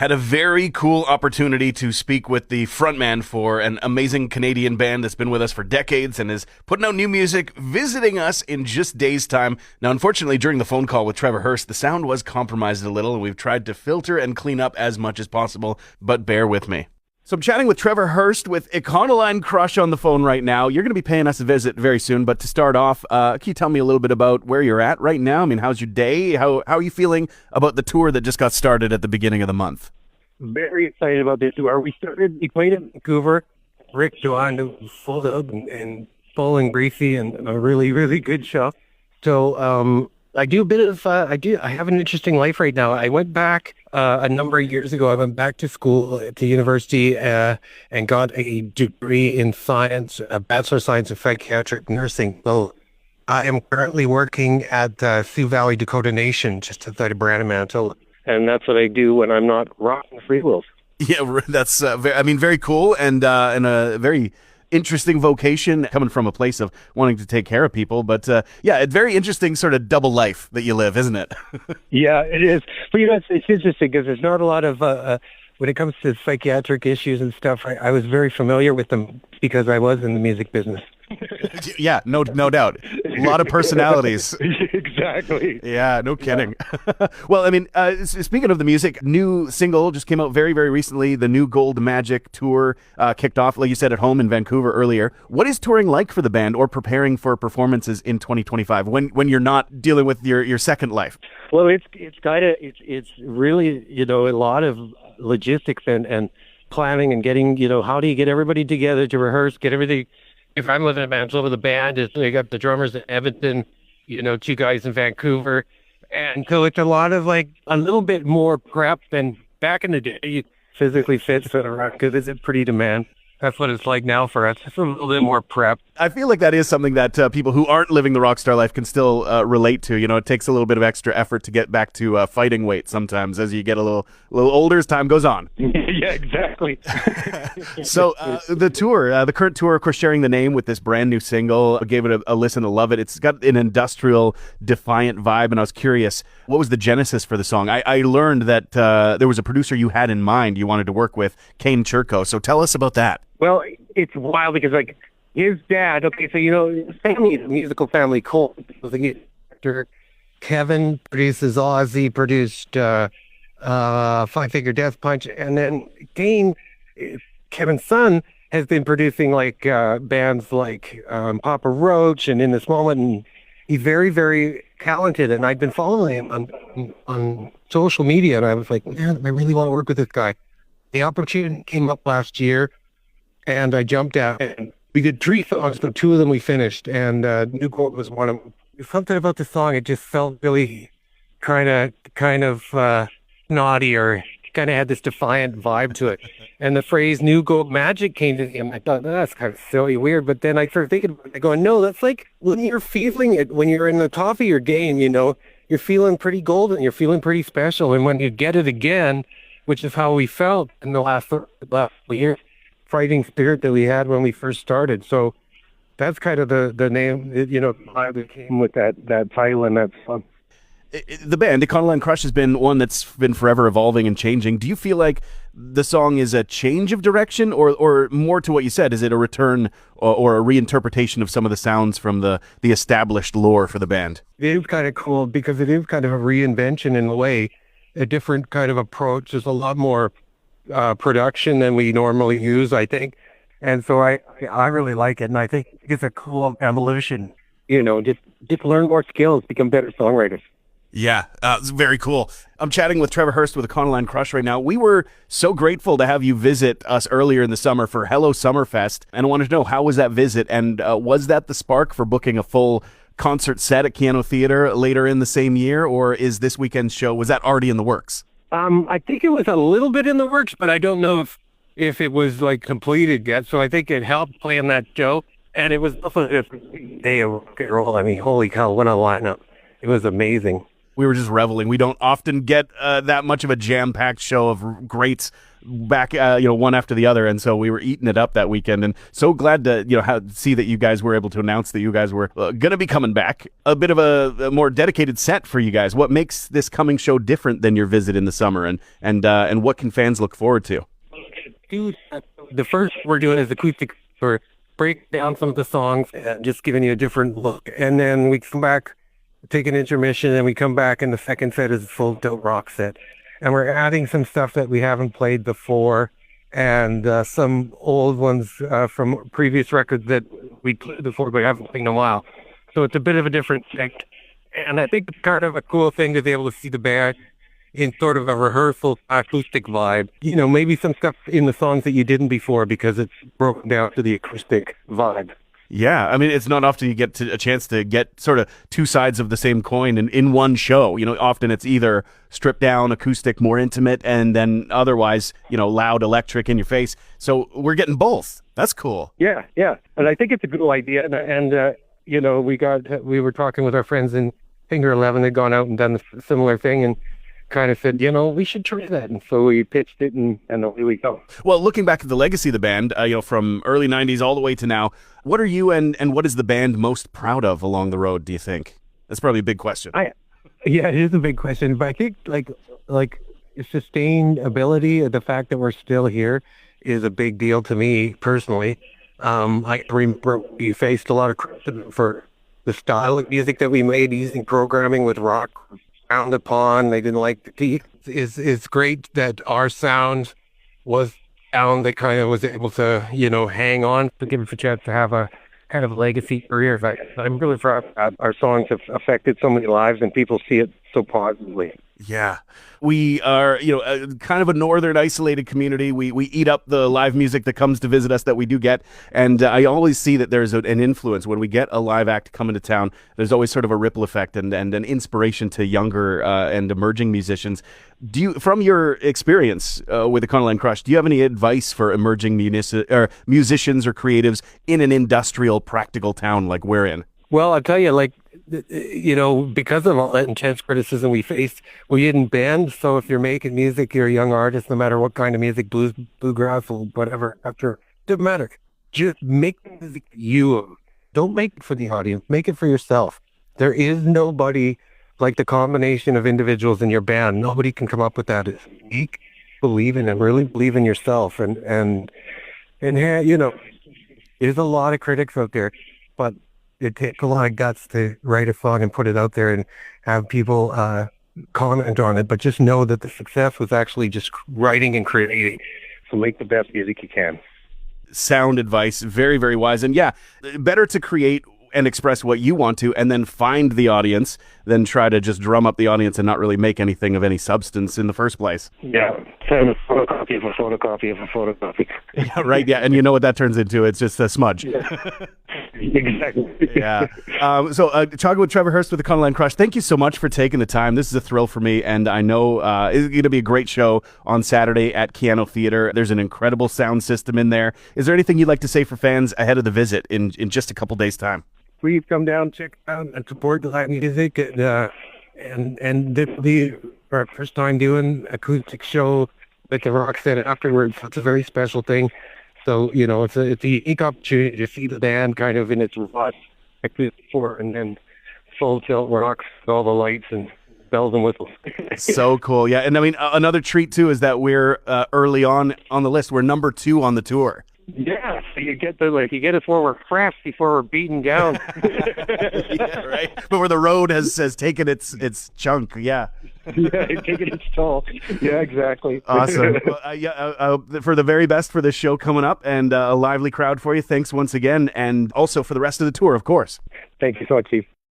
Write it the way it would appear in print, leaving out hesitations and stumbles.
had a very cool opportunity to speak with the frontman for an amazing Canadian band that's been with us for decades and is putting out new music, visiting us in just days' time. Now, unfortunately, during the phone call with Trevor Hurst, the sound was compromised a little, and we've tried to filter and clean up as much as possible, but bear with me. So I'm chatting with Trevor Hurst with Econoline Crush on the phone right now. You're going to be paying us a visit very soon, but to start off, can you tell me a little bit about where you're at right now? I mean, how's your day? How are you feeling about the tour that just got started at the beginning of the month? Very excited about this tour. We played in Vancouver. Rick Joanne full up and full and greasy and a really, really good show. So I do a bit of, I have an interesting life right now. I went back a number of years ago. I went back to school at the university and got a degree in science, a Bachelor of Science in Psychiatric Nursing. So I am currently working at Sioux Valley Dakota Nation, just outside of Brandon, Manitoba. And that's what I do when I'm not rocking the free wheels. Yeah, that's, very cool and a very interesting vocation coming from a place of wanting to take care of people. But it's very interesting sort of double life that you live, isn't it? Yeah, it is. But it's interesting because there's not a lot of, when it comes to psychiatric issues and stuff, I was very familiar with them because I was in the music business. Yeah, no doubt. A lot of personalities. Exactly. Yeah, no kidding. Yeah. Well, I mean, speaking of the music, new single just came out very, very recently. The new Gold Magic tour kicked off, like you said, at home in Vancouver earlier. What is touring like for the band or preparing for performances in 2025 when you're not dealing with your second life? Well, it's really, a lot of logistics and planning and getting, how do you get everybody together to rehearse, get everything. If I'm living in Manitoba, the band is, they got the drummers in Edmonton, two guys in Vancouver. And so it's a lot of a little bit more prep than back in the day. You physically fit for the rock because it's a pretty demand. That's what it's like now for us. It's a little bit more prep. I feel like that is something that people who aren't living the rock star life can still relate to. It takes a little bit of extra effort to get back to fighting weight sometimes as you get a little older as time goes on. Yeah, exactly. So the tour, the current tour, of course, sharing the name with this brand new single. I gave it a listen to love it. It's got an industrial, defiant vibe, and I was curious, what was the genesis for the song? I learned that there was a producer you had in mind you wanted to work with, Kane Churko. So tell us about that. Well, it's wild because his dad, okay, so his family is a musical family. Cole was a director. Kevin produces Ozzy, produced Five Finger Death Punch, and then Kane, Kevin's son, has been producing bands like Papa Roach and In This Moment, and he's very, very talented. And I'd been following him on social media, and I was like, man, I really want to work with this guy. The opportunity came up last year. And I jumped out, and we did 3 songs, so 2 of them we finished, and New Gold was one of them. Something about the song, it just felt really kind of naughty, or kind of had this defiant vibe to it. And the phrase New Gold Magic came to him. I thought, that's kind of silly, weird, but then I started thinking, no, that's like when you're feeling it, when you're in the top of your game, you're feeling pretty golden, you're feeling pretty special, and when you get it again, which is how we felt in the last year, fighting spirit that we had when we first started. So that's kind of the name, how it came with that title and that song. The band, Econoline Crush, has been one that's been forever evolving and changing. Do you feel like the song is a change of direction or more to what you said? Is it a return or a reinterpretation of some of the sounds from the established lore for the band? It is kind of cool because it is kind of a reinvention in a way, a different kind of approach. There's a lot more production than we normally use, I think, and so I really like it, and I think it's a cool evolution. Just learn more skills, become better songwriters. Yeah, it's very cool. I'm chatting with Trevor Hurst with Econoline Crush right now. We were so grateful to have you visit us earlier in the summer for Hello Summerfest, and I wanted to know, how was that visit, and was that the spark for booking a full concert set at Keyano Theatre later in the same year, or is this weekend's show, was that already in the works? I think it was a little bit in the works, but I don't know if it was completed yet. So I think it helped plan that show. And it was also a day of rock and roll. I mean, holy cow, what a lineup. It was amazing. We were just reveling. We don't often get that much of a jam-packed show of greats back, one after the other, and so we were eating it up that weekend. And so glad to see that you guys were able to announce that you guys were going to be coming back. A bit of a more dedicated set for you guys. What makes this coming show different than your visit in the summer, and what can fans look forward to? Dude, the first we're doing is acoustic, for break down some of the songs and just giving you a different look, and then we come back, take an intermission, and we come back, and the second set is a full tilt rock set. And we're adding some stuff that we haven't played before, and some old ones from previous records that we played before but haven't played in a while. So it's a bit of a different act. And I think it's kind of a cool thing to be able to see the band in sort of a rehearsal acoustic vibe. Maybe some stuff in the songs that you didn't before because it's broken down to the acoustic vibe. Yeah, I mean, it's not often you get a chance to get sort of two sides of the same coin in one show. Often it's either stripped down, acoustic, more intimate, and then otherwise, loud, electric, in your face. So we're getting both. That's cool. Yeah. And I think it's a good idea. And we were talking with our friends in Finger 11. They'd gone out and done a similar thing and kind of said, we should try that. And so we pitched it, and away we go. Well, looking back at the legacy of the band, from early 90s all the way to now, what are you and what is the band most proud of along the road, do you think? That's probably a big question. Yeah, it is a big question, but I think like sustainability, the fact that we're still here is a big deal to me personally. I remember we faced a lot of criticism for the style of music that we made using programming with rock frowned upon. They didn't like the key. It's great that our sound was sound that kind of was able to, hang on, to give us a chance to have a kind of legacy career. I'm really proud our songs have affected so many lives and people see it so positively. Yeah. We are, kind of a northern isolated community. We eat up the live music that comes to visit us that we do get. And I always see that there's an influence. When we get a live act coming to town, there's always sort of a ripple effect and an inspiration to younger and emerging musicians. From your experience with Econoline Crush, do you have any advice for emerging musicians or creatives in an industrial, practical town like we're in? Well, I'll tell you, because of all that intense criticism we faced, we didn't band. So if you're making music, you're a young artist, no matter what kind of music, blues, bluegrass, or whatever, doesn't matter. Just make the music you. Don't make it for the audience. Make it for yourself. There is nobody like the combination of individuals in your band. Nobody can come up with that. It's unique. Believe in it. Really believe in yourself. And there's a lot of critics out there, but it takes a lot of guts to write a song and put it out there and have people comment on it. But just know that the success was actually just writing and creating. So make the best music you can. Sound advice, very, very wise. And yeah, better to create and express what you want to and then find the audience than try to just drum up the audience and not really make anything of any substance in the first place. Yeah, send a photocopy of a photocopy of a photocopy. Yeah, right, yeah. And you know what that turns into? It's just a smudge. Yeah. Exactly. Yeah. So talking with Trevor Hurst with the Econoline Crush, thank you so much for taking the time. This is a thrill for me, and I know it's going to be a great show on Saturday at Keyano Theatre. There's an incredible sound system in there. Is there anything you'd like to say for fans ahead of the visit in just a couple days' time? Please come down, check out, and support the live music. And this will be our first time doing acoustic show like the rock set afterwards. It's a very special thing. So, it's a unique opportunity to see the band kind of in its rawest like before, and then full tilt rocks, all the lights and bells and whistles. So cool. Yeah. And I mean, another treat too is that we're early on the list. We're number 2 on the tour. Yeah, so you get us where we're fresh before we're beaten down. Yeah, right. But where the road has taken its chunk. Yeah. Yeah, taking its toll. Yeah, exactly. Awesome. Well, for the very best for this show coming up, and a lively crowd for you. Thanks once again, and also for the rest of the tour, of course. Thank you so much, Steve.